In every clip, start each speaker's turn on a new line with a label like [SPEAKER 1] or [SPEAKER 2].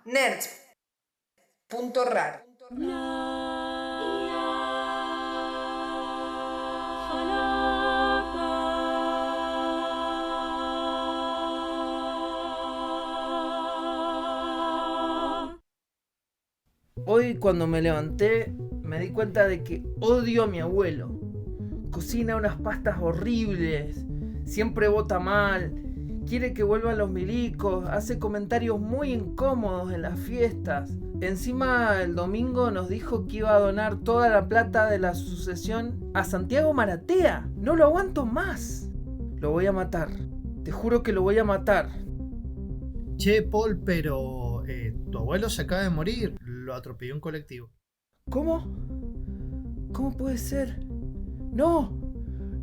[SPEAKER 1] nerds.rar.
[SPEAKER 2] Hoy cuando me levanté me di cuenta de que odio a mi abuelo. Cocina unas pastas horribles, siempre bota mal, quiere que vuelvan los milicos, hace comentarios muy incómodos en las fiestas. Encima el domingo nos dijo que iba a donar toda la plata de la sucesión a Santiago Maratea. No lo aguanto más. Lo voy a matar. Te juro que lo voy a matar.
[SPEAKER 3] Che, Paul, pero tu abuelo se acaba de morir. Lo atropelló un colectivo.
[SPEAKER 2] ¿Cómo? ¿Cómo puede ser? ¡No!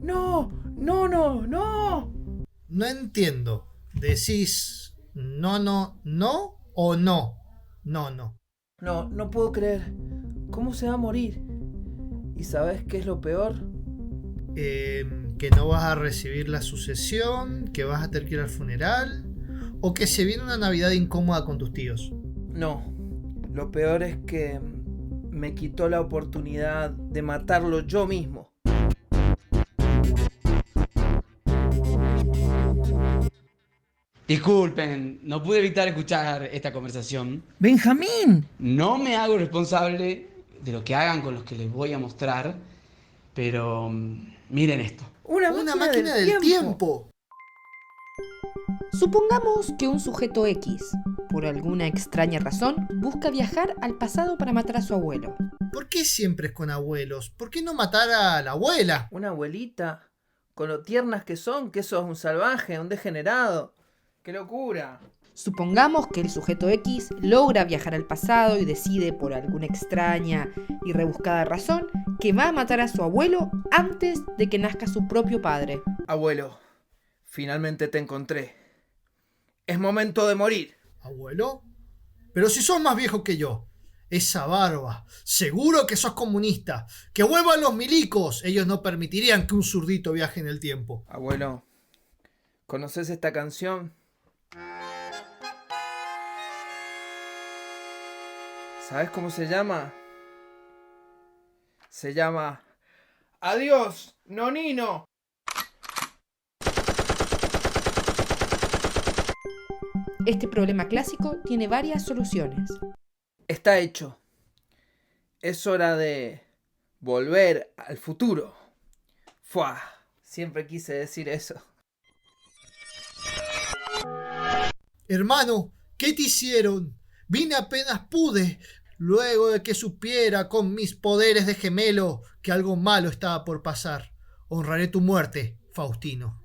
[SPEAKER 2] ¡No! ¡No, no, no!
[SPEAKER 3] No entiendo. ¿Decís no o no? No.
[SPEAKER 2] No puedo creer. ¿Cómo se va a morir? ¿Y sabes qué es lo peor?
[SPEAKER 3] Que no vas a recibir la sucesión, que vas a tener que ir al funeral, o que se viene una Navidad incómoda con tus tíos.
[SPEAKER 2] No. Lo peor es que me quitó la oportunidad de matarlo yo mismo.
[SPEAKER 4] Disculpen, no pude evitar escuchar esta conversación.
[SPEAKER 2] ¡Benjamín!
[SPEAKER 4] No me hago responsable de lo que hagan con los que les voy a mostrar, pero miren esto.
[SPEAKER 2] Una máquina del tiempo.
[SPEAKER 5] Supongamos que un sujeto X, por alguna extraña razón, busca viajar al pasado para matar a su abuelo.
[SPEAKER 3] ¿Por qué siempre es con abuelos? ¿Por qué no matar a la abuela?
[SPEAKER 2] Una abuelita, con lo tiernas que son, que eso es un salvaje, un degenerado. ¡Qué locura!
[SPEAKER 5] Supongamos que el sujeto X logra viajar al pasado y decide, por alguna extraña y rebuscada razón, que va a matar a su abuelo antes de que nazca su propio padre.
[SPEAKER 2] Abuelo, finalmente te encontré. Es momento de morir.
[SPEAKER 3] ¿Abuelo? Pero si sos más viejo que yo. Esa barba. Seguro que sos comunista. ¡Que vuelvan los milicos! Ellos no permitirían que un zurdito viaje en el tiempo.
[SPEAKER 2] Abuelo, ¿conoces esta canción? ¿Sabes cómo se llama? Se llama Adiós, Nonino.
[SPEAKER 5] Este problema clásico tiene varias soluciones.
[SPEAKER 2] Está hecho. Es hora de volver al futuro. ¡Fua! Siempre quise decir eso.
[SPEAKER 3] Hermano, ¿qué te hicieron? Vine apenas pude, luego de que supiera con mis poderes de gemelo que algo malo estaba por pasar. Honraré tu muerte, Faustino.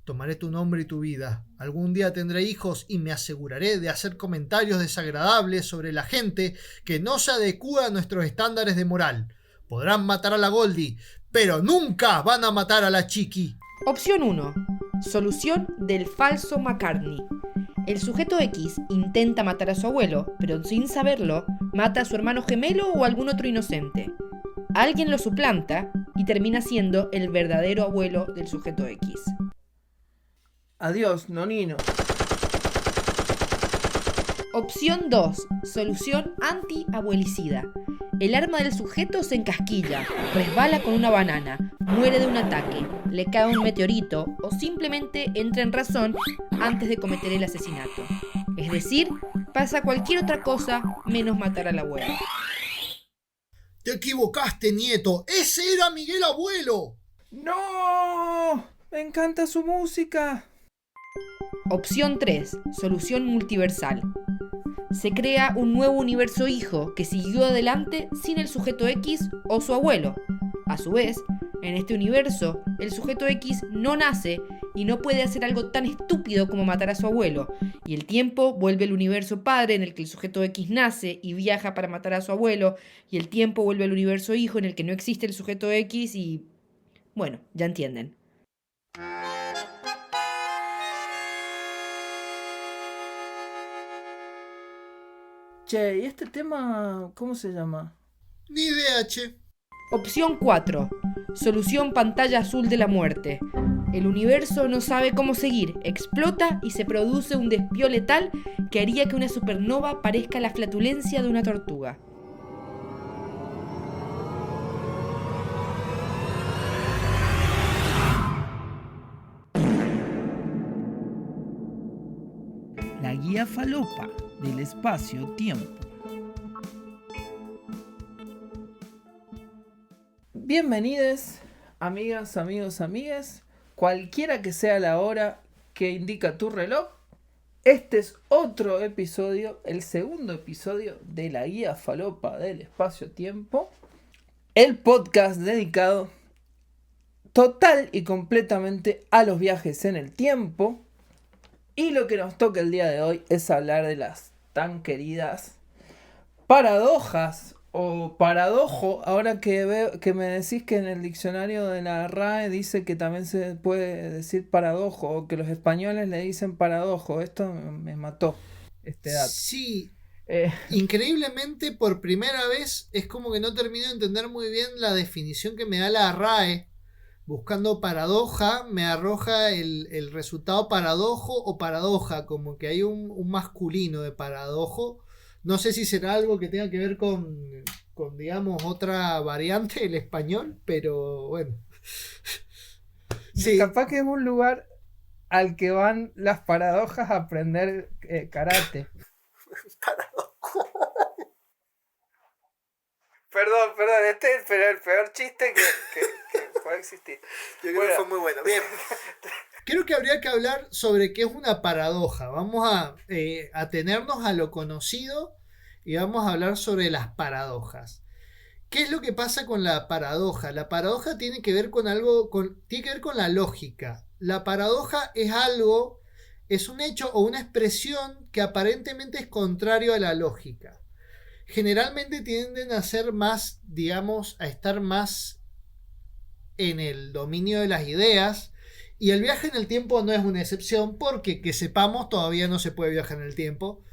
[SPEAKER 3] Tomaré tu nombre y tu vida. Algún día tendré hijos y me aseguraré de hacer comentarios desagradables sobre la gente que no se adecúa a nuestros estándares de moral. Podrán matar a la Goldie, pero nunca van a matar a la Chiqui.
[SPEAKER 5] Opción 1. Solución del falso McCartney. El sujeto X intenta matar a su abuelo, pero sin saberlo, mata a su hermano gemelo o algún otro inocente. Alguien lo suplanta y termina siendo el verdadero abuelo del sujeto X.
[SPEAKER 2] Adiós, Nonino.
[SPEAKER 5] Opción 2. Solución anti-abuelicida. El arma del sujeto se encasquilla, resbala con una banana, muere de un ataque, le cae un meteorito o simplemente entra en razón antes de cometer el asesinato. Es decir, pasa cualquier otra cosa menos matar al abuelo.
[SPEAKER 3] Te equivocaste, nieto. ¡Ese era Miguel Abuelo!
[SPEAKER 2] ¡No! Me encanta su música.
[SPEAKER 5] Opción 3. Solución multiversal. Se crea un nuevo universo hijo que siguió adelante sin el sujeto X o su abuelo. A su vez, en este universo, el sujeto X no nace y no puede hacer algo tan estúpido como matar a su abuelo, y el tiempo vuelve al universo padre en el que el sujeto X nace y viaja para matar a su abuelo, y el tiempo vuelve al universo hijo en el que no existe el sujeto X y... bueno, ya entienden.
[SPEAKER 2] Che, ¿y este tema cómo se llama?
[SPEAKER 3] Ni idea, che.
[SPEAKER 5] Opción 4. Solución pantalla azul de la muerte. El universo no sabe cómo seguir, explota y se produce un desvío letal que haría que una supernova parezca la flatulencia de una tortuga.
[SPEAKER 2] La guía falopa del espacio-tiempo. Bienvenidos, amigas, amigos, amigues, cualquiera que sea la hora que indica tu reloj. Este es otro episodio, el segundo episodio de la guía falopa del espacio-tiempo, el podcast dedicado total y completamente a los viajes en el tiempo. Y lo que nos toca el día de hoy es hablar de las tan queridas paradojas o paradojo. Ahora que veo que me decís que en el diccionario de la RAE dice que también se puede decir paradojo, o que los españoles le dicen paradojo. Esto me mató, este dato.
[SPEAKER 3] Sí,
[SPEAKER 2] Eh,
[SPEAKER 3] increíblemente por primera vez es como que no termino de entender muy bien la definición que me da la RAE. Buscando paradoja me arroja el resultado paradojo o paradoja, como que hay un masculino de paradojo. No sé si será algo que tenga que ver con digamos, otra variante del español, pero bueno. Sí,
[SPEAKER 2] Capaz que es un lugar al que van las paradojas a aprender karate. Perdón, este es el peor chiste que puede existir.
[SPEAKER 3] yo creo que fue muy bueno. Bien. Creo que habría que hablar sobre qué es una paradoja. Vamos a atenernos a lo conocido y vamos a hablar sobre las paradojas. ¿Qué es lo que pasa con la paradoja? La paradoja tiene que ver con algo, tiene que ver con la lógica. La paradoja es algo, es un hecho o una expresión que aparentemente es contrario a la lógica. Generalmente tienden a ser más, digamos, a estar más en el dominio de las ideas, y el viaje en el tiempo no es una excepción, porque que sepamos todavía no se puede viajar en el tiempo.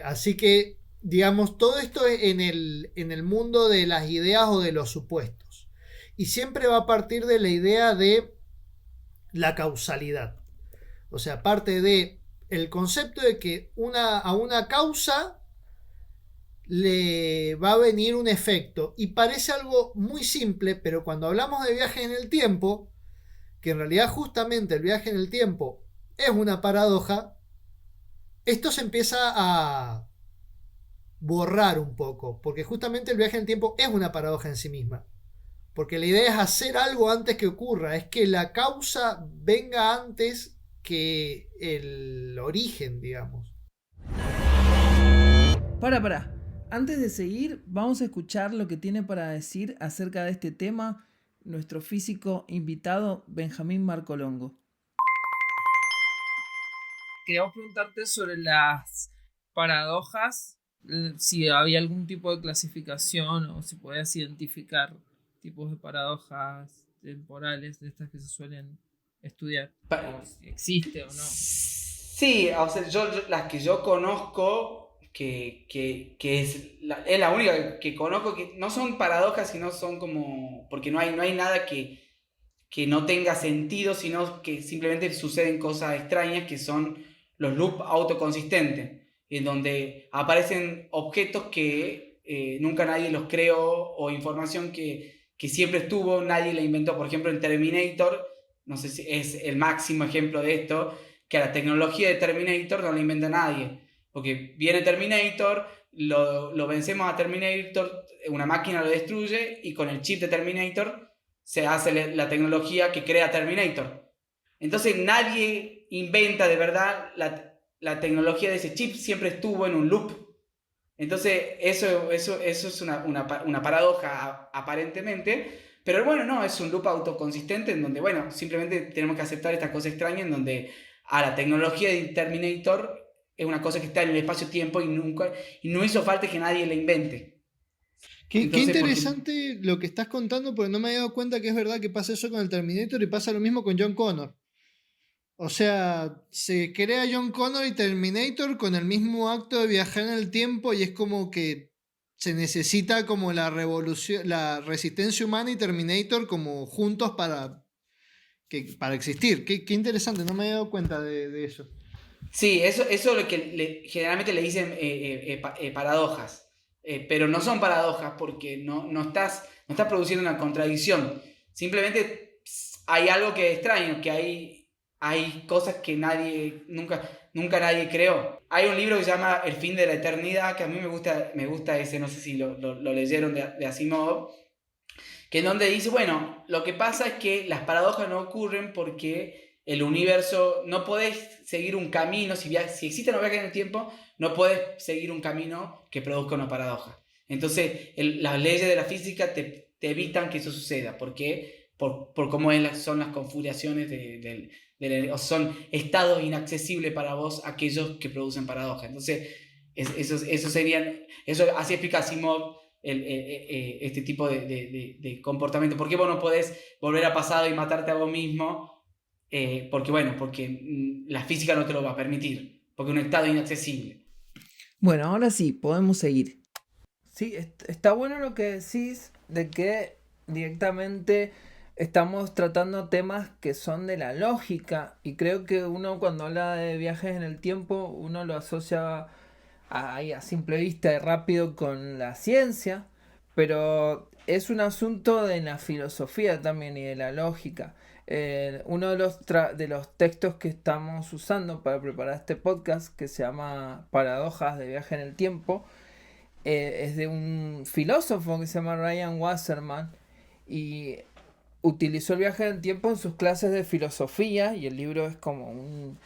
[SPEAKER 3] Así que, digamos, todo esto es en el mundo de las ideas o de los supuestos, y siempre va a partir de la idea de la causalidad. O sea, parte de el concepto de que a una causa le va a venir un efecto, y parece algo muy simple, pero cuando hablamos de viaje en el tiempo, que en realidad justamente el viaje en el tiempo es una paradoja, esto se empieza a borrar un poco, porque justamente el viaje en el tiempo es una paradoja en sí misma, porque la idea es hacer algo antes que ocurra, es que la causa venga antes que el origen, digamos.
[SPEAKER 2] Para. Antes de seguir, vamos a escuchar lo que tiene para decir acerca de este tema nuestro físico invitado Benjamín Marcolongo. Queríamos preguntarte sobre las paradojas, si había algún tipo de clasificación o si podías identificar tipos de paradojas temporales de estas que se suelen estudiar, o si existe o no.
[SPEAKER 4] Sí, o sea, las que yo conozco, que es la única que conozco, que no son paradojas, sino son como, porque no hay nada que no tenga sentido, sino que simplemente suceden cosas extrañas, que son los loops autoconsistentes, en donde aparecen objetos que nunca nadie los creó, o información que siempre estuvo, nadie la inventó. Por ejemplo, en Terminator, no sé si es el máximo ejemplo de esto, que la tecnología de Terminator no la inventa nadie, porque viene Terminator, lo vencemos a Terminator, una máquina lo destruye, y con el chip de Terminator se hace la tecnología que crea Terminator. Entonces nadie inventa de verdad la tecnología de ese chip, siempre estuvo en un loop. Entonces eso es una paradoja aparentemente, pero bueno, no, es un loop autoconsistente en donde, bueno, simplemente tenemos que aceptar esta cosa extraña en donde la tecnología de Terminator es una cosa que está en el espacio-tiempo y no hizo falta que nadie la invente.
[SPEAKER 3] Qué
[SPEAKER 4] Entonces,
[SPEAKER 3] interesante lo que estás contando, porque no me había dado cuenta que es verdad que pasa eso con el Terminator y pasa lo mismo con John Connor. O sea, se crea John Connor y Terminator con el mismo acto de viajar en el tiempo, y es como que se necesita como la revolución, la resistencia humana y Terminator como juntos para para existir. Qué interesante, no me había dado cuenta de eso.
[SPEAKER 4] Sí, eso es lo que generalmente le dicen paradojas. Pero no son paradojas porque no estás produciendo una contradicción. Simplemente hay algo que es extraño, que hay cosas que nunca nadie creó. Hay un libro que se llama El fin de la eternidad, que a mí me gusta ese, no sé si lo leyeron de Asimov, que en donde dice, bueno, lo que pasa es que las paradojas no ocurren porque el universo, no podés seguir un camino, si existen los viajes en el tiempo, no podés seguir un camino que produzca una paradoja. Entonces, las leyes de la física te evitan que eso suceda, porque por cómo son las configuraciones o son estados inaccesibles para vos aquellos que producen paradojas. Entonces, eso así explica Asimov este tipo de comportamiento. ¿Por qué vos no podés volver al pasado y matarte a vos mismo? Porque la física no te lo va a permitir, porque es un estado inaccesible.
[SPEAKER 2] Bueno, ahora sí, podemos seguir. Sí, está bueno lo que decís de que directamente estamos tratando temas que son de la lógica, y creo que uno cuando habla de viajes en el tiempo, uno lo asocia a simple vista y rápido con la ciencia, pero es un asunto de la filosofía también y de la lógica. Uno de los textos que estamos usando para preparar este podcast, que se llama Paradojas de viaje en el tiempo, es de un filósofo que se llama Ryan Wasserman, y utilizó el viaje en el tiempo en sus clases de filosofía, y el libro es como un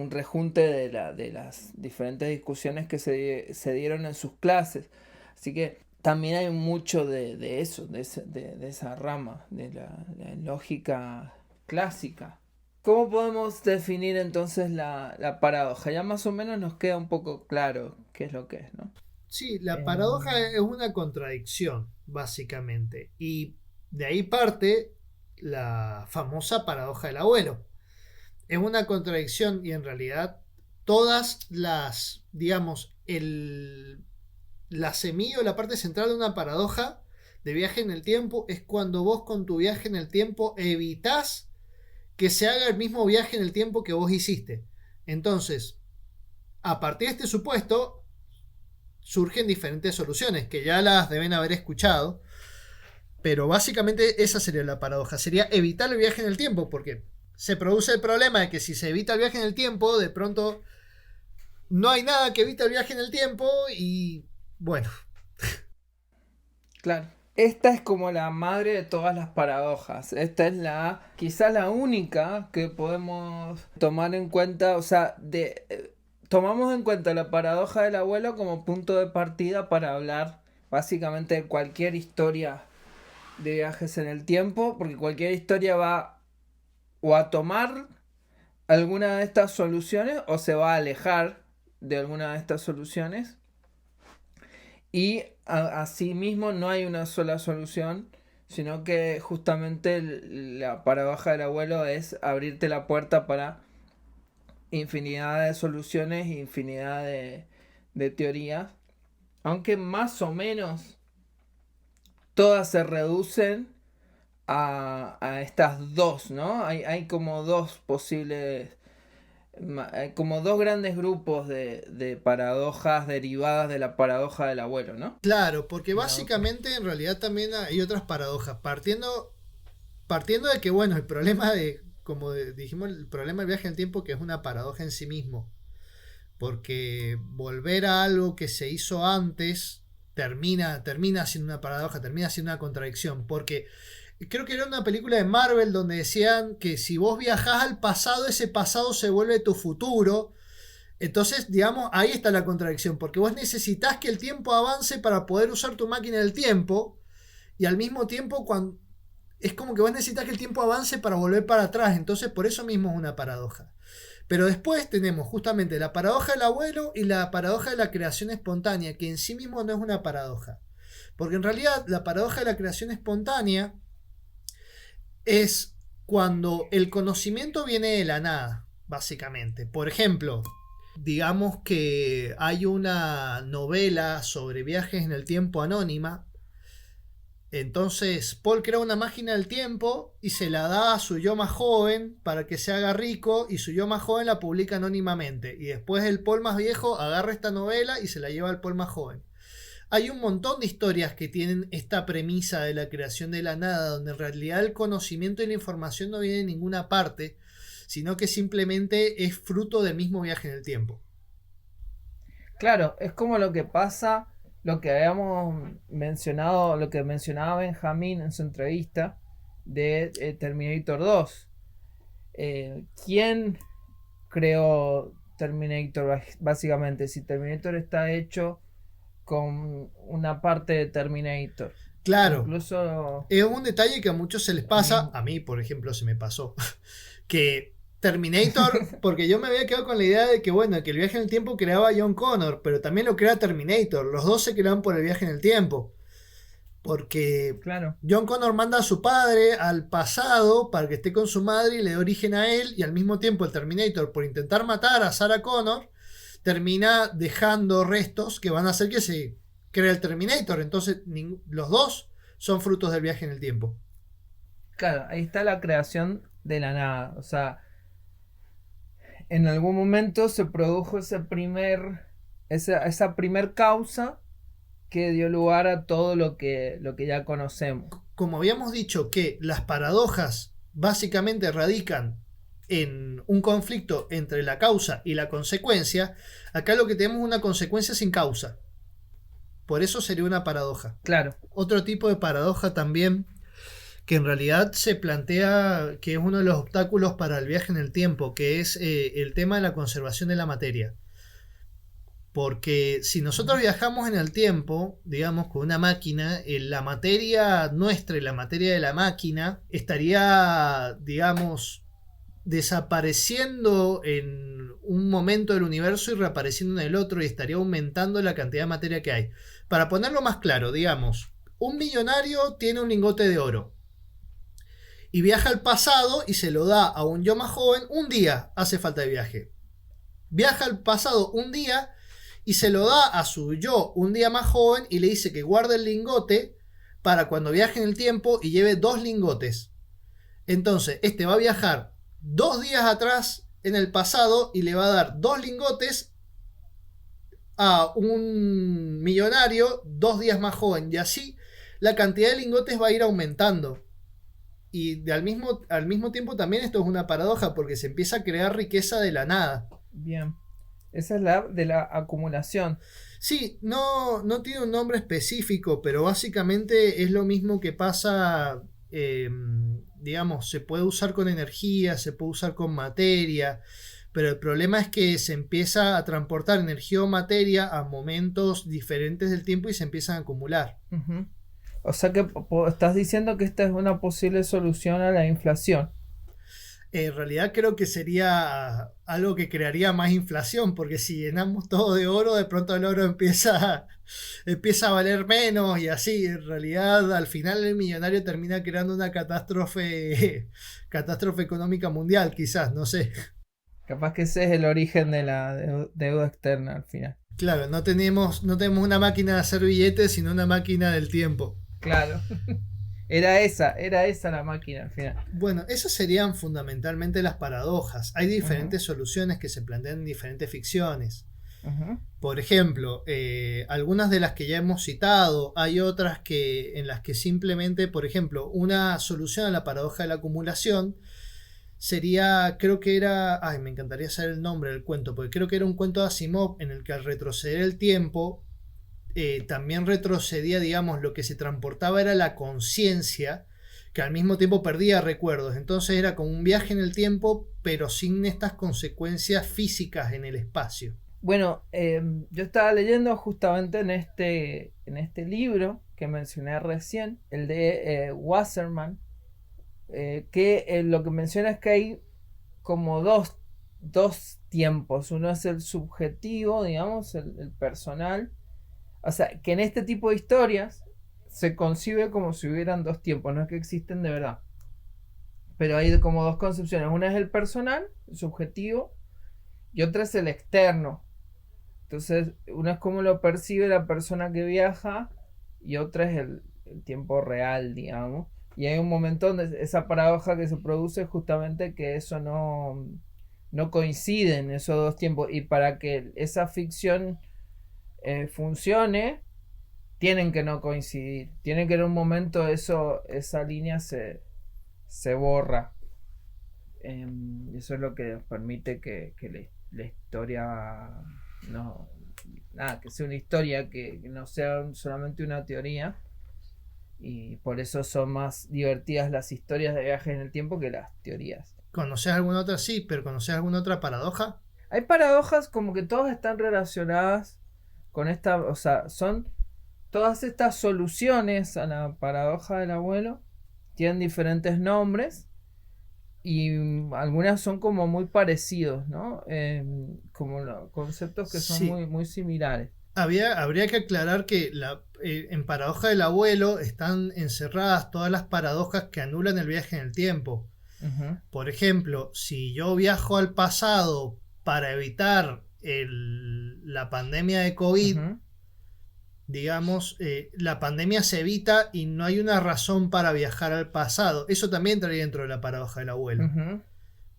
[SPEAKER 2] rejunte de las diferentes discusiones que se dieron en sus clases. Así que también hay mucho de eso, de esa rama, de la lógica clásica. ¿Cómo podemos definir entonces la paradoja? Ya más o menos nos queda un poco claro qué es lo que es, ¿no?
[SPEAKER 3] Sí, la paradoja es una contradicción, básicamente. Y de ahí parte la famosa paradoja del abuelo. Es una contradicción y en realidad todas las, digamos, la semilla o la parte central de una paradoja de viaje en el tiempo es cuando vos con tu viaje en el tiempo evitás que se haga el mismo viaje en el tiempo que vos hiciste. Entonces, a partir de este supuesto, surgen diferentes soluciones que ya las deben haber escuchado, pero básicamente esa sería la paradoja, sería evitar el viaje en el tiempo, porque se produce el problema de que si se evita el viaje en el tiempo, de pronto no hay nada que evite el viaje en el tiempo y bueno.
[SPEAKER 2] Claro. Esta es como la madre de todas las paradojas. Esta es quizás la única que podemos tomar en cuenta, o sea, tomamos en cuenta la paradoja del abuelo como punto de partida para hablar básicamente de cualquier historia de viajes en el tiempo, porque cualquier historia va o a tomar alguna de estas soluciones o se va a alejar de alguna de estas soluciones, y asimismo no hay una sola solución, sino que justamente la paradoja del abuelo es abrirte la puerta para infinidad de soluciones e infinidad de teorías, aunque más o menos todas se reducen a estas dos, ¿no? Hay como dos posibles, hay como dos grandes grupos de paradojas derivadas de la paradoja del abuelo, ¿no?
[SPEAKER 3] Claro, porque básicamente en realidad también hay otras paradojas, partiendo de que, bueno, el problema como dijimos, el problema del viaje en el tiempo, que es una paradoja en sí mismo, porque volver a algo que se hizo antes termina siendo una paradoja, termina siendo una contradicción, porque creo que era una película de Marvel donde decían que si vos viajás al pasado, ese pasado se vuelve tu futuro. Entonces, digamos, ahí está la contradicción, porque vos necesitas que el tiempo avance para poder usar tu máquina del tiempo, y al mismo tiempo es como que vos necesitas que el tiempo avance para volver para atrás. Entonces, por eso mismo es una paradoja. Pero después tenemos justamente la paradoja del abuelo y la paradoja de la creación espontánea, que en sí mismo no es una paradoja. Porque en realidad la paradoja de la creación espontánea es cuando el conocimiento viene de la nada, básicamente. Por ejemplo, digamos que hay una novela sobre viajes en el tiempo anónima, Entonces Paul crea una máquina del tiempo y se la da a su yo más joven para que se haga rico, y su yo más joven la publica anónimamente. Y después el Paul más viejo agarra esta novela y se la lleva al Paul más joven. Hay un montón de historias que tienen esta premisa de la creación de la nada, donde en realidad el conocimiento y la información no viene de ninguna parte, sino que simplemente es fruto del mismo viaje en el tiempo.
[SPEAKER 2] Claro, es como lo que pasa, lo que habíamos mencionado, lo que mencionaba Benjamín en su entrevista de Terminator 2. ¿Quién creó Terminator básicamente? Si Terminator está hecho con una parte de Terminator.
[SPEAKER 3] Claro,
[SPEAKER 2] Incluso
[SPEAKER 3] es un detalle que a muchos se les pasa, a mí por ejemplo se me pasó, que Terminator, porque yo me había quedado con la idea de que bueno, que el viaje en el tiempo creaba a John Connor, pero también lo crea Terminator, los dos se crean por el viaje en el tiempo, porque
[SPEAKER 2] claro,
[SPEAKER 3] John Connor manda a su padre al pasado para que esté con su madre y le dé origen a él, y al mismo tiempo el Terminator, por intentar matar a Sarah Connor, termina dejando restos que van a hacer que se cree el Terminator. Entonces los dos son frutos del viaje en el tiempo.
[SPEAKER 2] claro, ahí está la creación de la nada. O sea, en algún momento se produjo esa primer causa que dio lugar a todo lo que ya conocemos.
[SPEAKER 3] Como habíamos dicho que las paradojas básicamente radican en un conflicto entre la causa y la consecuencia, acá lo que tenemos es una consecuencia sin causa. Por eso sería una paradoja.
[SPEAKER 2] Claro.
[SPEAKER 3] Otro tipo de paradoja también, que en realidad se plantea que es uno de los obstáculos para el viaje en el tiempo, que es el tema de la conservación de la materia. Porque si nosotros viajamos en el tiempo, digamos, con una máquina, la materia nuestra y la materia de la máquina estaría, digamos, desapareciendo en un momento del universo y reapareciendo en el otro, y estaría aumentando la cantidad de materia que hay. Para ponerlo más claro, digamos, un millonario tiene un lingote de oro y viaja al pasado y se lo da a un yo más joven. Un día hace falta de viaje. Viaja al pasado un día y se lo da a su yo un día más joven y le dice que guarde el lingote para cuando viaje en el tiempo y lleve 2 lingotes. Entonces este va a viajar 2 días atrás en el pasado y le va a dar 2 lingotes a un millonario 2 días más joven, y así la cantidad de lingotes va a ir aumentando. Y al mismo tiempo también esto es una paradoja, porque se empieza a crear riqueza de la nada.
[SPEAKER 2] Bien. Esa es la de la acumulación.
[SPEAKER 3] Sí, no tiene un nombre específico, pero básicamente es lo mismo que pasa, digamos, se puede usar con energía, se puede usar con materia, pero el problema es que se empieza a transportar energía o materia a momentos diferentes del tiempo y se empiezan a acumular.
[SPEAKER 2] Uh-huh. O sea que estás diciendo que esta es una posible solución a la inflación.
[SPEAKER 3] En realidad creo que sería algo que crearía más inflación, porque si llenamos todo de oro, de pronto el oro empieza a valer menos, y así. En realidad al final el millonario termina creando una catástrofe económica mundial, quizás, no sé.
[SPEAKER 2] Capaz que ese es el origen de la deuda externa al final.
[SPEAKER 3] Claro, no tenemos una máquina de hacer billetes, sino una máquina del tiempo.
[SPEAKER 2] Claro. Era esa la máquina al final.
[SPEAKER 3] Bueno, esas serían fundamentalmente las paradojas. Hay diferentes soluciones que se plantean en diferentes ficciones. Por ejemplo, algunas de las que ya hemos citado, hay otras en las que simplemente, por ejemplo, una solución a la paradoja de la acumulación sería, creo que era, me encantaría saber el nombre del cuento, porque creo que era un cuento de Asimov en el que al retroceder el tiempo, también retrocedía, digamos, lo que se transportaba era la conciencia, que al mismo tiempo perdía recuerdos. Entonces era como un viaje en el tiempo, pero sin estas consecuencias físicas en el espacio.
[SPEAKER 2] Bueno, yo estaba leyendo justamente en este libro que mencioné recién, el de Wasserman, que lo que menciona es que hay como dos tiempos. Uno es el subjetivo, digamos, el personal. O sea, que en este tipo de historias se concibe como si hubieran 2 tiempos, no es que existen de verdad. Pero hay como 2 concepciones. Una es el personal, el subjetivo, y otra es el externo. Entonces, una es como lo percibe la persona que viaja, y otra es el tiempo real, digamos. Y hay un momento donde esa paradoja que se produce es justamente que eso no coincide en esos dos tiempos. Y para que esa ficción funcione, tienen que no coincidir. Tienen que en un momento esa línea se borra. Eso es lo que permite que la historia no... Nada, que sea una historia, que no sea solamente una teoría. Y por eso son más divertidas las historias de viajes en el tiempo que las teorías.
[SPEAKER 3] ¿Conoces alguna otra? Sí, pero ¿conoces alguna otra paradoja?
[SPEAKER 2] Hay paradojas como que todas están relacionadas con esta, o sea, son todas estas soluciones a la paradoja del abuelo, tienen diferentes nombres y algunas son como muy parecidos, ¿no? Como conceptos que son
[SPEAKER 3] Sí.
[SPEAKER 2] muy, muy similares.
[SPEAKER 3] Habría que aclarar que en Paradoja del Abuelo están encerradas todas las paradojas que anulan el viaje en el tiempo.
[SPEAKER 2] Ujú,
[SPEAKER 3] Por ejemplo, si yo viajo al pasado para evitar la pandemia de COVID,
[SPEAKER 2] ujú,
[SPEAKER 3] digamos, la pandemia se evita y no hay una razón para viajar al pasado. Eso también entraría dentro de la paradoja del abuelo.
[SPEAKER 2] ujú.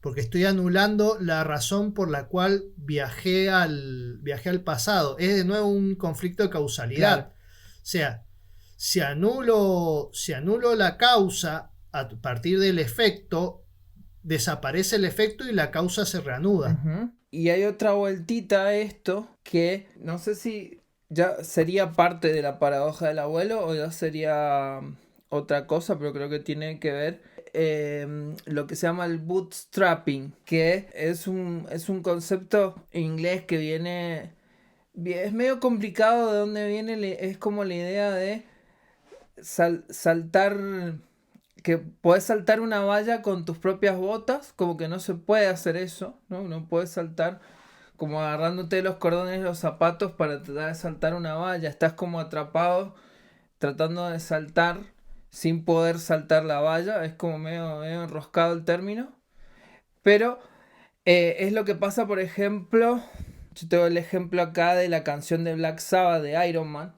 [SPEAKER 3] Porque estoy anulando la razón por la cual viajé al pasado. Es de nuevo un conflicto de causalidad.
[SPEAKER 2] Claro.
[SPEAKER 3] O sea, si anulo la causa a partir del efecto, desaparece el efecto y la causa se reanuda.
[SPEAKER 2] Ujú. Y hay otra vueltita a esto que no sé si ya sería parte de la paradoja del abuelo o ya sería otra cosa, pero creo que tiene que ver lo que se llama el bootstrapping, que es un concepto inglés que viene... Es medio complicado de dónde viene, es como la idea de saltar, que puedes saltar una valla con tus propias botas, como que no se puede hacer eso, ¿no? No puedes saltar como agarrándote los cordones de los zapatos para tratar de saltar una valla, estás como atrapado tratando de saltar sin poder saltar la valla, es como medio enroscado el término, pero es lo que pasa, por ejemplo, yo tengo el ejemplo acá de la canción de Black Sabbath de Iron Man,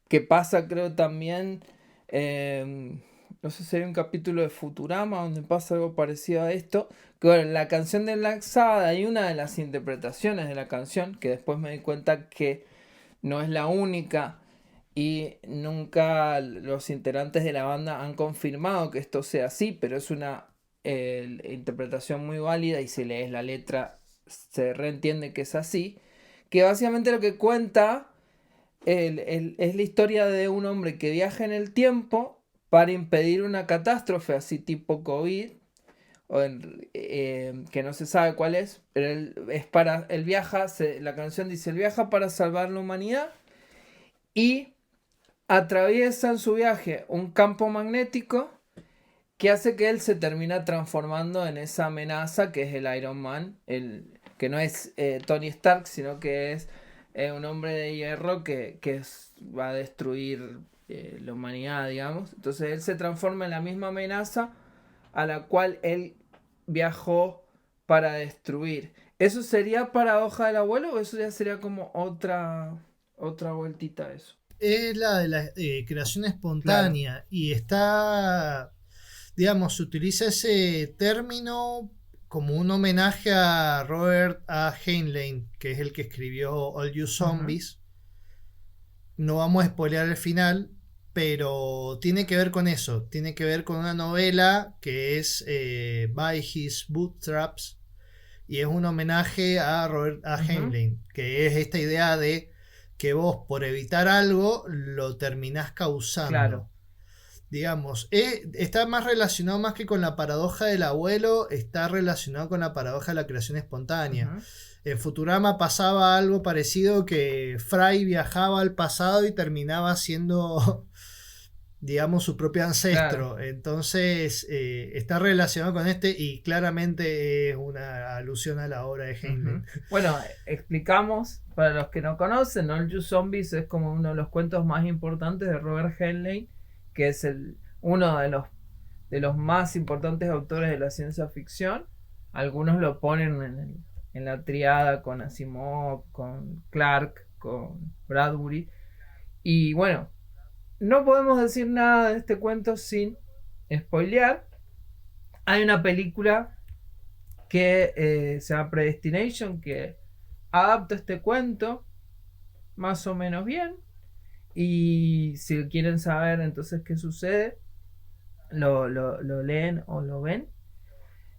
[SPEAKER 2] que pasa creo también, no sé si hay un capítulo de Futurama donde pasa algo parecido a esto, que bueno, en la canción de Black Sabbath hay una de las interpretaciones de la canción, que después me di cuenta que no es la única y nunca los integrantes de la banda han confirmado que esto sea así, pero es una interpretación muy válida y si lees la letra se reentiende que es así, que básicamente lo que cuenta es la historia de un hombre que viaja en el tiempo para impedir una catástrofe así tipo COVID, que no se sabe cuál es, pero él viaja, la canción dice, él viaja para salvar la humanidad y atraviesa en su viaje un campo magnético que hace que él se termina transformando en esa amenaza que es el Iron Man, que no es Tony Stark, sino que es un hombre de hierro que va a destruir la humanidad, digamos. Entonces él se transforma en la misma amenaza a la cual él viajó para destruir. ¿Eso sería paradoja del abuelo o eso ya sería como otra vueltita a eso?
[SPEAKER 3] Es la de la creación espontánea y está, digamos, se utiliza ese término como un homenaje a Robert A. Heinlein, que es el que escribió All You Zombies. No vamos a spoilear el final, pero tiene que ver con eso, tiene que ver con una novela que es By His Bootstraps y es un homenaje a Robert A. Heinlein, que es esta idea de que vos por evitar algo lo terminás causando.
[SPEAKER 2] Claro.
[SPEAKER 3] Digamos, está más relacionado más que con la paradoja del abuelo, está relacionado con la paradoja de la creación espontánea. En Futurama pasaba algo parecido, que Fry viajaba al pasado y terminaba siendo, digamos, su propio ancestro. Claro. Entonces está relacionado con y claramente es una alusión a la obra de Heinlein.
[SPEAKER 2] Bueno, explicamos, para los que no conocen, All You Zombies es como uno de los cuentos más importantes de Robert Heinlein, que es uno de los más importantes autores de la ciencia ficción. Algunos lo ponen en la triada con Asimov, con Clarke, con Bradbury. Y bueno, no podemos decir nada de este cuento sin spoilear. Hay una película que se llama Predestination, que adapta este cuento más o menos bien. Y si quieren saber entonces qué sucede, lo leen o lo ven.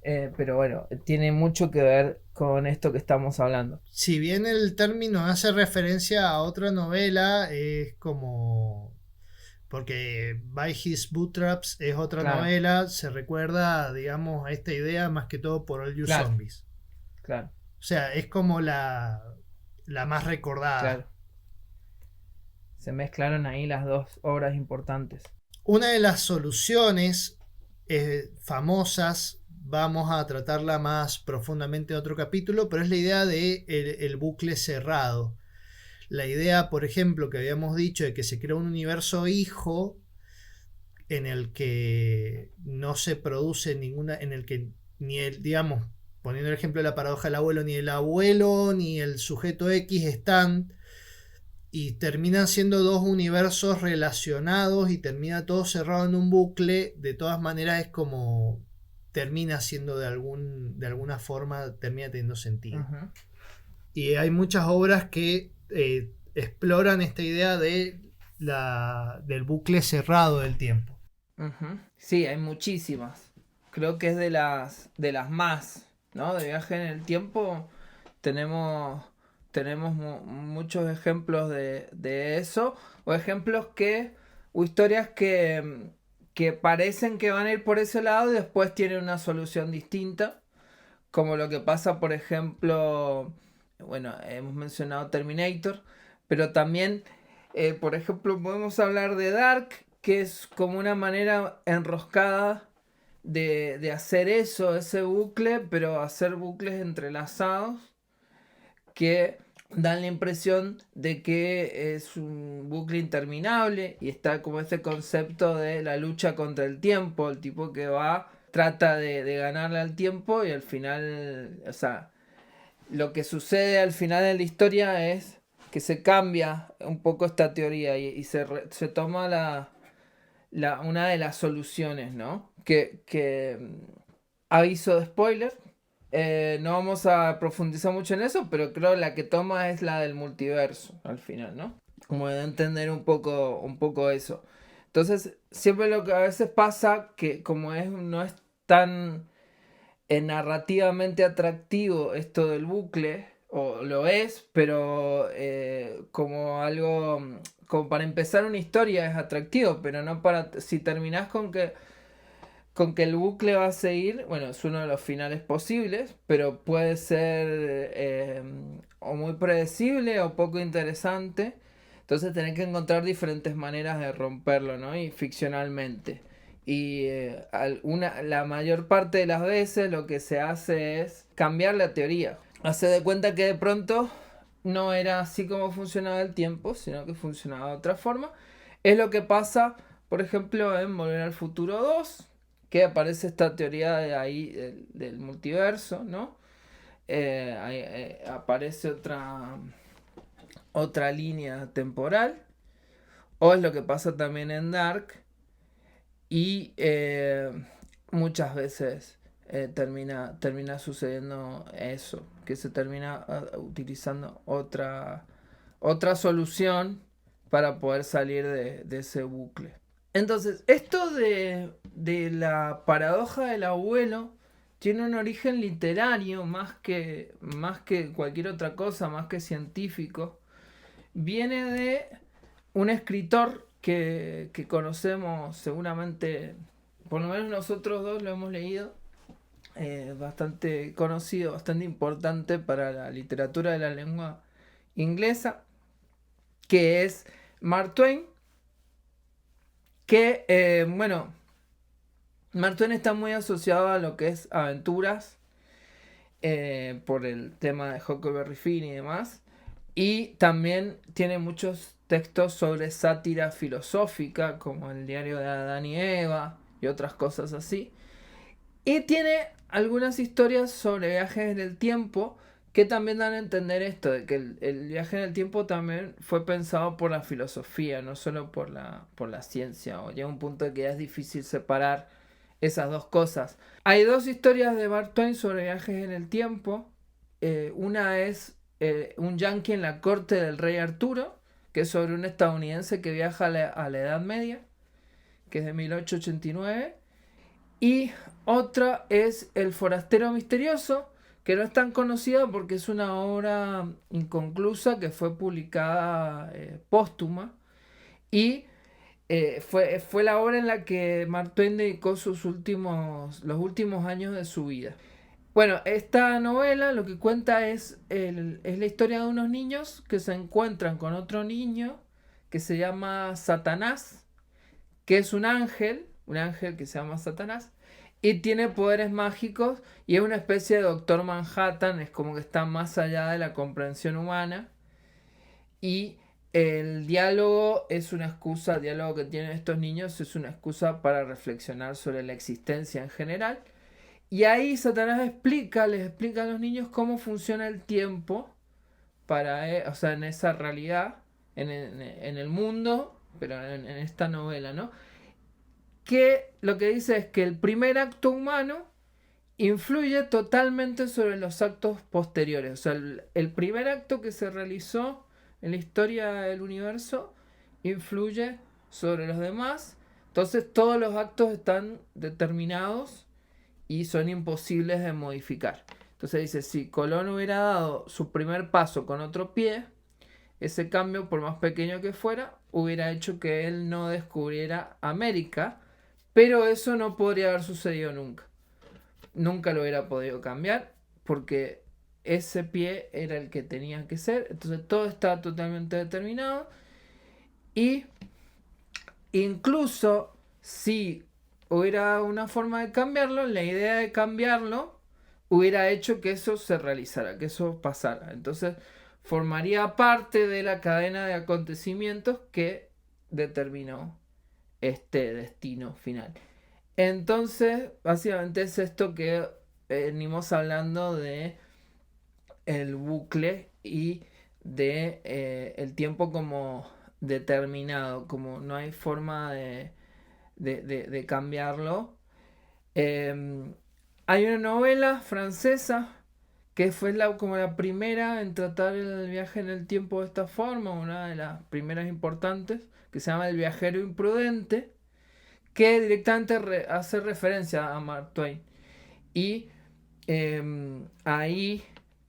[SPEAKER 2] Pero bueno, tiene mucho que ver con esto que estamos hablando.
[SPEAKER 3] Si bien el término hace referencia a otra novela, es como... Porque By His Bootstraps es otra
[SPEAKER 2] Claro.
[SPEAKER 3] novela, se recuerda, digamos, a esta idea más que todo por All You
[SPEAKER 2] Claro.
[SPEAKER 3] Zombies.
[SPEAKER 2] Claro,
[SPEAKER 3] O sea, es como la más recordada.
[SPEAKER 2] claro. Se mezclaron ahí las dos obras importantes.
[SPEAKER 3] Una de las soluciones famosas, vamos a tratarla más profundamente en otro capítulo, pero es la idea de el bucle cerrado. La idea, por ejemplo, que habíamos dicho de que se crea un universo hijo en el que no se produce ninguna, en el que ni el, digamos, poniendo el ejemplo de la paradoja del abuelo, ni el abuelo ni el sujeto X están, y terminan siendo dos universos relacionados y termina todo cerrado en un bucle. De todas maneras es como termina siendo de alguna forma, termina teniendo sentido.
[SPEAKER 2] Uh-huh.
[SPEAKER 3] Y hay muchas obras que exploran esta idea de del bucle cerrado del tiempo.
[SPEAKER 2] Uh-huh. Sí, hay muchísimas. Creo que es de las más, ¿no? De viaje en el tiempo tenemos muchos ejemplos de eso, o ejemplos o historias que parecen que van a ir por ese lado y después tienen una solución distinta, como lo que pasa, por ejemplo, bueno, hemos mencionado Terminator, pero también, por ejemplo, podemos hablar de Dark, que es como una manera enroscada de hacer eso, ese bucle, pero hacer bucles entrelazados que dan la impresión de que es un bucle interminable, y está como este concepto de la lucha contra el tiempo, el tipo que trata de ganarle al tiempo y al final, o sea, lo que sucede al final de la historia es que se cambia un poco esta teoría y se toma una de las soluciones, ¿no? Que aviso de spoiler. No vamos a profundizar mucho en eso, pero creo que la que toma es la del multiverso al final, ¿no? Como de entender un poco eso. Entonces, siempre lo que a veces pasa, que como no es tan narrativamente atractivo esto del bucle, o lo es, pero como algo, como para empezar una historia es atractivo, pero no si terminás con que el bucle va a seguir, bueno, es uno de los finales posibles, pero puede ser o muy predecible o poco interesante. Entonces tenés que encontrar diferentes maneras de romperlo, ¿no? Y ficcionalmente. Y la mayor parte de las veces lo que se hace es cambiar la teoría. Hace de cuenta que de pronto no era así como funcionaba el tiempo, sino que funcionaba de otra forma. Es lo que pasa, por ejemplo, en Volver al Futuro 2, que aparece esta teoría de ahí del multiverso, ¿no? Aparece otra línea temporal, o es lo que pasa también en Dark, y muchas veces termina sucediendo eso, que se termina utilizando otra solución para poder salir de ese bucle. Entonces, esto de la paradoja del abuelo tiene un origen literario más que cualquier otra cosa, más que científico. Viene de un escritor que conocemos seguramente, por lo menos nosotros dos lo hemos leído, bastante conocido, bastante importante para la literatura de la lengua inglesa, que es Mark Twain. Que, bueno, Mark Twain está muy asociado a lo que es aventuras, por el tema de Huckleberry Finn y demás. Y también tiene muchos textos sobre sátira filosófica, como el diario de Adán y Eva y otras cosas así. Y tiene algunas historias sobre viajes en el tiempo que también dan a entender esto, de que el viaje en el tiempo también fue pensado por la filosofía, no solo por la ciencia, o llega un punto de que ya es difícil separar esas dos cosas. Hay dos historias de Mark Twain sobre viajes en el tiempo. Una es un yanqui en la corte del rey Arturo, que es sobre un estadounidense que viaja a la Edad Media, que es de 1889. Y otra es El forastero misterioso, que no es tan conocida porque es una obra inconclusa que fue publicada póstuma. Y fue la obra en la que Mark Twain dedicó los últimos años de su vida. Bueno, esta novela lo que cuenta es la historia de unos niños que se encuentran con otro niño que se llama Satanás, que es un ángel que se llama Satanás, y tiene poderes mágicos y es una especie de Doctor Manhattan, es como que está más allá de la comprensión humana. Y el diálogo el diálogo que tienen estos niños es una excusa para reflexionar sobre la existencia en general. Y ahí Satanás les explica a los niños cómo funciona el tiempo o sea, en esa realidad, en el mundo, pero en esta novela, ¿no? Que lo que dice es que el primer acto humano influye totalmente sobre los actos posteriores. O sea, el primer acto que se realizó en la historia del universo influye sobre los demás. Entonces todos los actos están determinados y son imposibles de modificar. Entonces dice, si Colón hubiera dado su primer paso con otro pie, ese cambio, por más pequeño que fuera, hubiera hecho que él no descubriera América, pero eso no podría haber sucedido nunca. Nunca lo hubiera podido cambiar porque ese pie era el que tenía que ser. Entonces todo está totalmente determinado. Y incluso si hubiera una forma de cambiarlo, la idea de cambiarlo hubiera hecho que eso se realizara, que eso pasara. Entonces formaría parte de la cadena de acontecimientos que determinó este destino final. Entonces, básicamente es esto que venimos hablando de el bucle y de el tiempo como determinado, como no hay forma de cambiarlo. Hay una novela francesa que fue como la primera en tratar el viaje en el tiempo de esta forma, una de las primeras importantes, que se llama El viajero imprudente, que directamente hace referencia a Mark Twain. Y ahí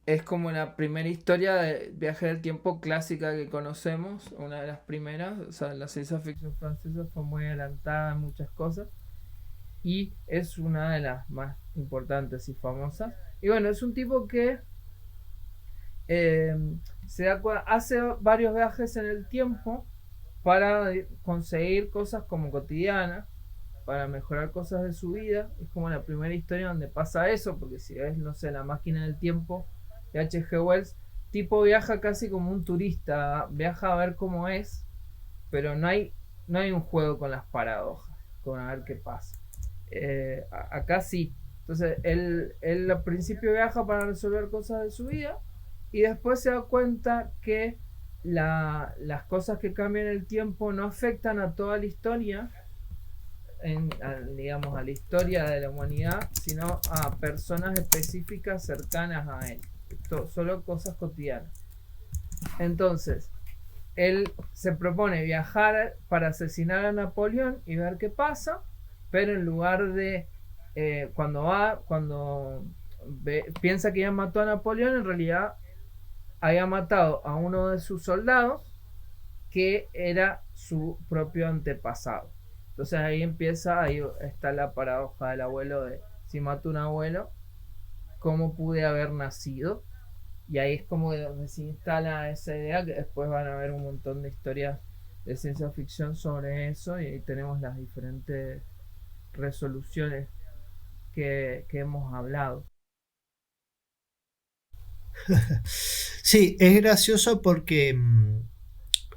[SPEAKER 2] es como la primera historia de viaje del tiempo clásica que conocemos, una de las primeras. O sea, la ciencia ficción francesa fue muy adelantada en muchas cosas y es una de las más importantes y famosas. Y bueno, es un tipo que hace varios viajes en el tiempo para conseguir cosas como cotidianas, para mejorar cosas de su vida. Es como la primera historia donde pasa eso, porque si ves, no sé, La máquina del tiempo de H.G. Wells, tipo viaja casi como un turista, viaja a ver cómo es, pero no hay un juego con las paradojas, con a ver qué pasa. Acá sí. Entonces él al principio viaja para resolver cosas de su vida y después se da cuenta que las cosas que cambian el tiempo no afectan a toda la historia, digamos, a la historia de la humanidad, sino a personas específicas cercanas a él. Solo cosas cotidianas. Entonces, él se propone viajar para asesinar a Napoleón y ver qué pasa, pero en lugar de cuando piensa que ya mató a Napoleón, en realidad había matado a uno de sus soldados que era su propio antepasado. Entonces ahí está la paradoja del abuelo de si mato un abuelo, ¿cómo pude haber nacido? Y ahí es como de donde se instala esa idea, que después van a haber un montón de historias de ciencia ficción sobre eso, y ahí tenemos las diferentes resoluciones que hemos hablado.
[SPEAKER 3] Sí, es gracioso porque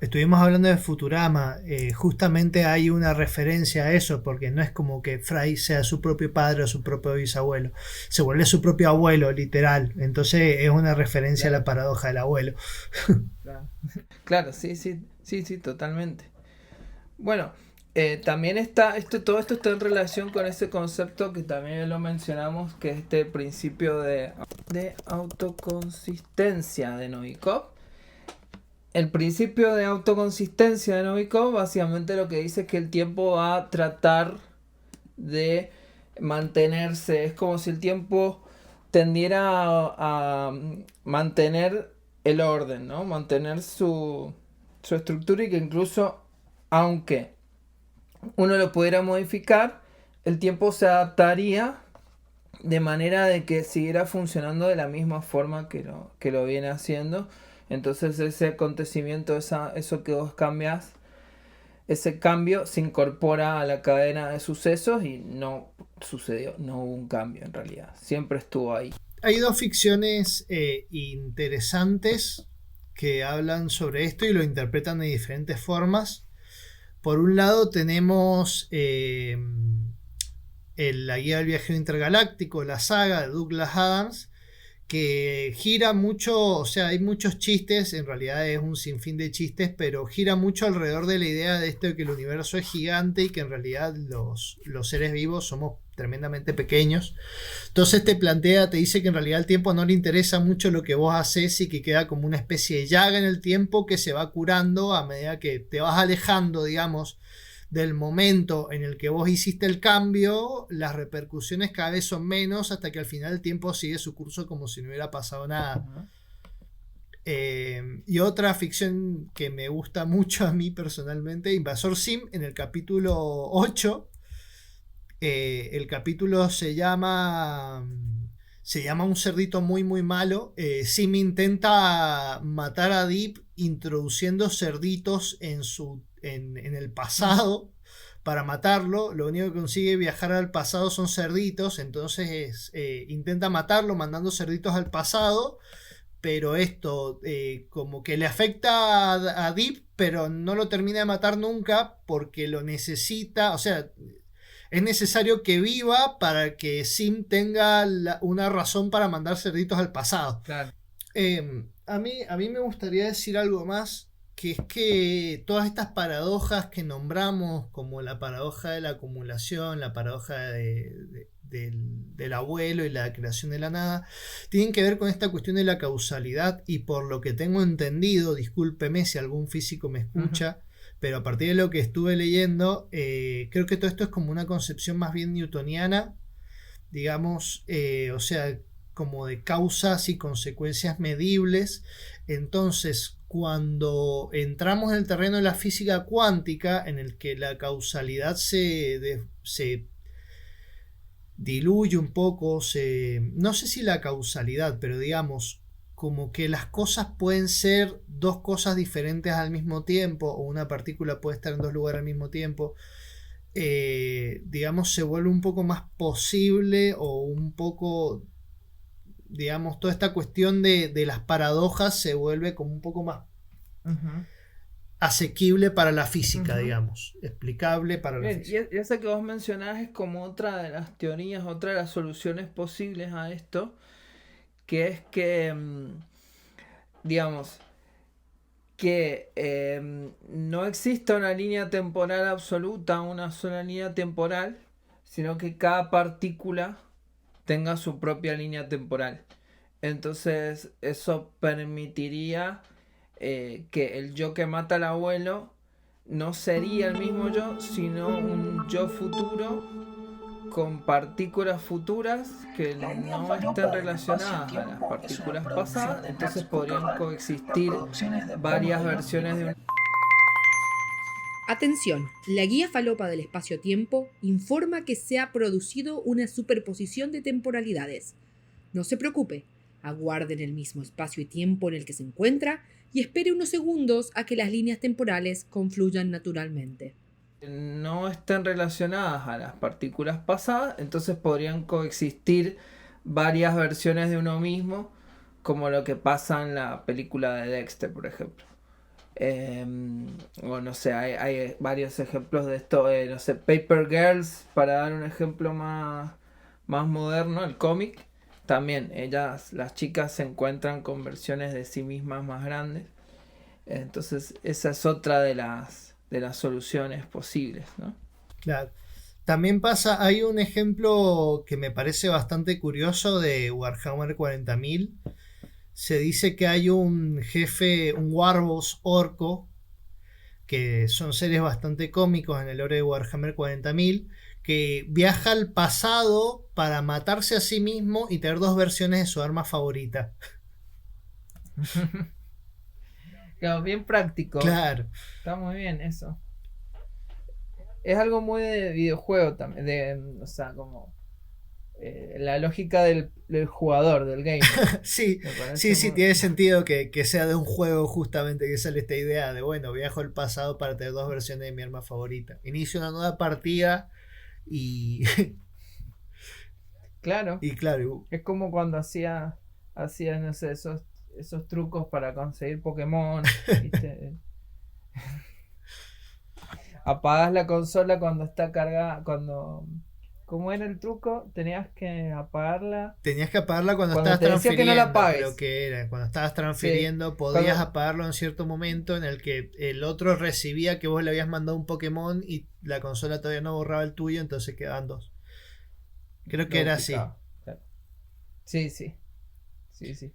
[SPEAKER 3] estuvimos hablando de Futurama, justamente hay una referencia a eso, porque no es como que Fry sea su propio padre o su propio bisabuelo, se vuelve su propio abuelo, literal. Entonces es una referencia a la paradoja del abuelo.
[SPEAKER 2] Claro, claro, sí, sí, sí, sí, totalmente. Bueno, también todo esto está en relación con ese concepto que también lo mencionamos, que es este principio de autoconsistencia de Novikov. El principio de autoconsistencia de Novikov básicamente lo que dice es que el tiempo va a tratar de mantenerse. Es como si el tiempo tendiera a mantener el orden, ¿no? Mantener su estructura, y que incluso aunque uno lo pudiera modificar, el tiempo se adaptaría de manera de que siguiera funcionando de la misma forma que lo viene haciendo. Entonces ese acontecimiento, eso que vos cambias, ese cambio se incorpora a la cadena de sucesos y no sucedió, no hubo un cambio en realidad, siempre estuvo ahí.
[SPEAKER 3] Hay dos ficciones interesantes que hablan sobre esto y lo interpretan de diferentes formas. Por un lado tenemos la guía del viajero intergaláctico, la saga de Douglas Adams, que gira mucho, o sea, hay muchos chistes, en realidad es un sinfín de chistes, pero gira mucho alrededor de la idea de esto de que el universo es gigante y que en realidad los seres vivos somos tremendamente pequeños. Entonces te dice que en realidad el tiempo no le interesa mucho lo que vos haces y que queda como una especie de llaga en el tiempo que se va curando a medida que te vas alejando, digamos, del momento en el que vos hiciste el cambio. Las repercusiones cada vez son menos hasta que al final el tiempo sigue su curso como si no hubiera pasado nada. Y otra ficción que me gusta mucho a mí personalmente, Invasor Sim, en el capítulo 8, el capítulo se llama Un cerdito muy muy malo. Sim intenta matar a Deep introduciendo cerditos en el pasado para matarlo. Lo único que consigue viajar al pasado son cerditos. Entonces intenta matarlo mandando cerditos al pasado. Pero esto como que le afecta a Deep, pero no lo termina de matar nunca porque lo necesita. O sea, es necesario que viva para que Sim tenga una razón para mandar cerditos al pasado.
[SPEAKER 2] Claro.
[SPEAKER 3] A mí me gustaría decir algo más, que es que todas estas paradojas que nombramos, como la paradoja de la acumulación, la paradoja del abuelo y la creación de la nada, tienen que ver con esta cuestión de la causalidad. Y por lo que tengo entendido, discúlpeme si algún físico me escucha, pero a partir de lo que estuve leyendo, creo que todo esto es como una concepción más bien newtoniana, digamos, o sea, como de causas y consecuencias medibles. Entonces, cuando entramos en el terreno de la física cuántica, en el que la causalidad se diluye un poco, no sé si la causalidad, pero digamos, como que las cosas pueden ser dos cosas diferentes al mismo tiempo, o una partícula puede estar en dos lugares al mismo tiempo, digamos, se vuelve un poco más posible, o un poco, digamos, toda esta cuestión de las paradojas se vuelve como un poco más asequible para la física, digamos, explicable para la física.
[SPEAKER 2] Y esa que vos mencionás es como otra de las teorías, otra de las soluciones posibles a esto, que es que, digamos, que no exista una línea temporal absoluta, una sola línea temporal, sino que cada partícula tenga su propia línea temporal. Entonces eso permitiría que el yo que mata al abuelo no sería el mismo yo, sino un yo futuro con partículas futuras que no estén relacionadas a las partículas pasadas. Entonces podrían coexistir varias versiones de un...
[SPEAKER 5] Atención, la guía falopa del espacio-tiempo informa que se ha producido una superposición de temporalidades. No se preocupe, aguarde en el mismo espacio y tiempo en el que se encuentra y espere unos segundos a que las líneas temporales confluyan naturalmente.
[SPEAKER 2] No estén relacionadas a las partículas pasadas, entonces podrían coexistir varias versiones de uno mismo, como lo que pasa en la película de Dexter, por ejemplo. O no sé, hay varios ejemplos de esto. No sé, Paper Girls, para dar un ejemplo más moderno, el cómic. También las chicas se encuentran con versiones de sí mismas más grandes. Entonces esa es otra de las soluciones posibles, ¿no?
[SPEAKER 3] Claro. También pasa, hay un ejemplo que me parece bastante curioso de Warhammer 40.000. Se dice que hay un jefe, un Warboss orco, que son seres bastante cómicos en el lore de Warhammer 40.000, que viaja al pasado para matarse a sí mismo y tener dos versiones de su arma favorita.
[SPEAKER 2] Claro, bien práctico.
[SPEAKER 3] Claro,
[SPEAKER 2] Está muy bien eso. Es algo muy de videojuego también, o sea, como la lógica del jugador, del gamer.
[SPEAKER 3] sí,
[SPEAKER 2] Me
[SPEAKER 3] sí,
[SPEAKER 2] parece
[SPEAKER 3] sí, tiene sentido que sea de un juego justamente que sale esta idea de, bueno, viajo al pasado para tener dos versiones de mi arma favorita. Inicio una nueva partida y,
[SPEAKER 2] Claro,
[SPEAKER 3] y claro,
[SPEAKER 2] es como cuando hacía, no sé, esos trucos para conseguir Pokémon, ¿viste? Apagás la consola cuando está cargada, ¿cómo era el truco? Tenías que apagarla
[SPEAKER 3] tenías que apagarla cuando
[SPEAKER 2] cuando
[SPEAKER 3] estabas
[SPEAKER 2] te decía que no la
[SPEAKER 3] transfiriendo, pero
[SPEAKER 2] apagues.
[SPEAKER 3] ¿qué era? Cuando estabas
[SPEAKER 2] Sí,
[SPEAKER 3] transfiriendo podías
[SPEAKER 2] cuando,
[SPEAKER 3] apagarlo en cierto momento en el que el otro recibía que vos le habías mandado un Pokémon y la consola todavía no borraba el tuyo, entonces quedaban dos. Creo que
[SPEAKER 2] lo
[SPEAKER 3] era así.
[SPEAKER 2] duplicaba. Claro. Sí, sí, sí, sí.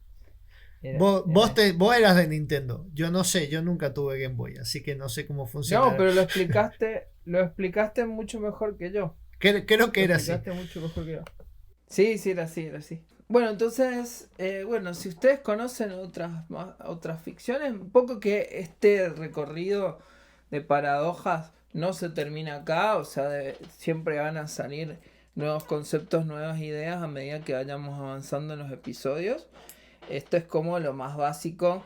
[SPEAKER 3] Vos,
[SPEAKER 2] Era
[SPEAKER 3] vos,
[SPEAKER 2] eso.
[SPEAKER 3] vos eras de Nintendo. Yo no sé, yo nunca tuve Game Boy, así que no sé cómo
[SPEAKER 2] No,
[SPEAKER 3] funciona.
[SPEAKER 2] pero lo explicaste mucho mejor que yo.
[SPEAKER 3] Creo que
[SPEAKER 2] Lo
[SPEAKER 3] era así.
[SPEAKER 2] explicaste mucho mejor que yo. Sí, sí, era así, era así. Bueno, entonces, bueno, si ustedes conocen otras ficciones, un poco que este recorrido de paradojas no se termina acá, o sea, siempre van a salir nuevos conceptos, nuevas ideas a medida que vayamos avanzando en los episodios. Esto es como lo más básico,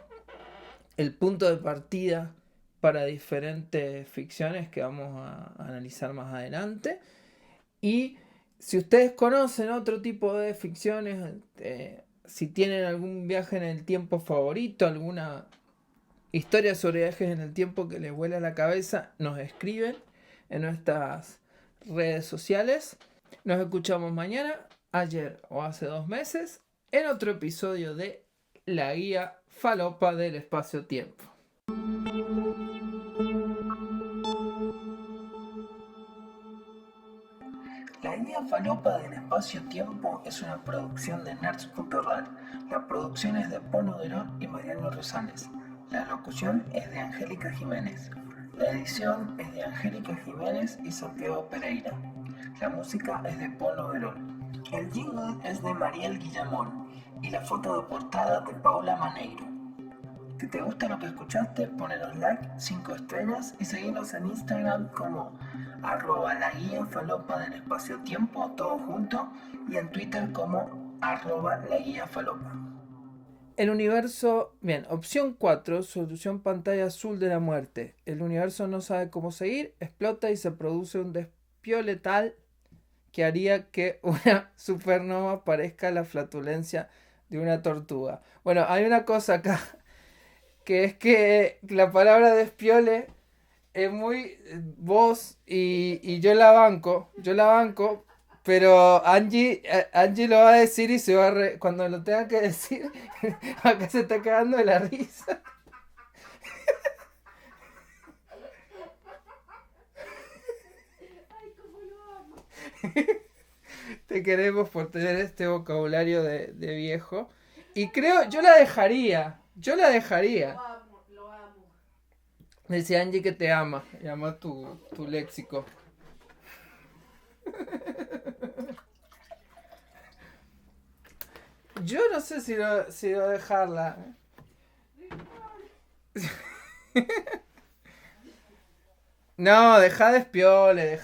[SPEAKER 2] el punto de partida para diferentes ficciones que vamos a analizar más adelante. Y si ustedes conocen otro tipo de ficciones, si tienen algún viaje en el tiempo favorito, alguna historia sobre viajes en el tiempo que les vuela la cabeza, nos escriben en nuestras redes sociales. Nos escuchamos mañana, ayer o hace 2 meses, en otro episodio de La Guía Falopa del Espacio-Tiempo. La Guía Falopa del Espacio-Tiempo es una producción de Nerds.ral. La producción es de Pono Derón y Mariano Rosales. La locución es de Angélica Jiménez. La edición es de Angélica Jiménez y Santiago Pereira. La música es de Pono Derón. El jingle es de Mariel Guillamón y la foto de portada de Paola Maneiro. Si te gusta lo que escuchaste, ponenos like, 5 estrellas y seguinos en Instagram como @la guía falopa del espacio-tiempo, todo junto, y en Twitter como @la guía falopa. El universo, bien, opción 4, solución pantalla azul de la muerte. El universo no sabe cómo seguir, explota y se produce un despiole letal que haría que una supernova parezca la flatulencia de una tortuga. Bueno, hay una cosa acá, que es que la palabra despiole es muy vos y yo la banco, pero Angie lo va a decir y se va cuando lo tenga que decir, acá se está cagando de la risa. Te queremos por tener este vocabulario de viejo. Y creo, yo la dejaría.
[SPEAKER 5] Lo amo.
[SPEAKER 2] Dice Angie que te ama. Y ama tu léxico. Yo no sé si lo dejarla. No, deja de espiole.